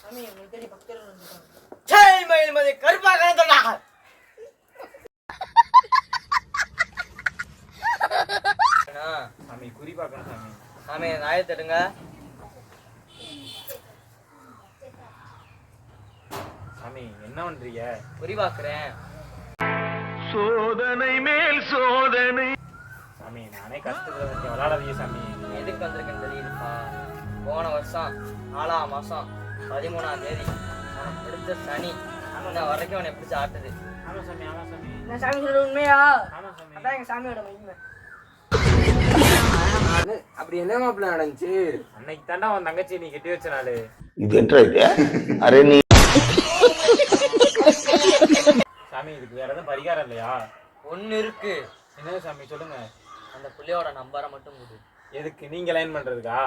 சாமி உங்களை தேடி பக்தர்கள் வந்துட்டாங்க. ஜெய் மயில்மதி கருப்பா கணத்தடா. சாமி குறி பார்க்கணும் சாமி. சாமி ஆயத்தடுங்க. சாமி என்ன பண்றீங்க? குறி பார்க்கிறேன். சோதனை மேல் சோதனை. சாமி நானே கஷ்டத்துல இருக்கேன், விளையாடாதீங்க சாமி. எதுக்கு வந்திருக்கேன்னு தெரியுதுப்பா. போன வருஷம் 4ஆம் மாசம் 13ஆம் தேதி பிடிச்ச சனி இன்ன வரைக்கும் அவனை பிடிச்ச ஆட்டுது. ஆமா சாமி, ஆமா சாமி, என்ன சாமி சொல்ற உண்மையா? ஆமா சாமி. அதான் எங்க சாமியோட மகிமை. அப்படி என்ன மாப்பிள்ள நடந்துச்சு? அன்னைக்கு தாண்டா உன் தங்கச்சி நீ கட்டி வச்ச நாளு. இது என்ன? அரே நீ சாமி இதுக்கு வேற எதுவும் பரிகாரம் இல்லையா? ஒன்னு இருக்கு. என்ன சாமி சொல்லுங்க. அந்த புள்ளையோட நம்பரை மட்டும் கொடு. எதுக்கு? நீங்க லைன் பண்றதுக்கா?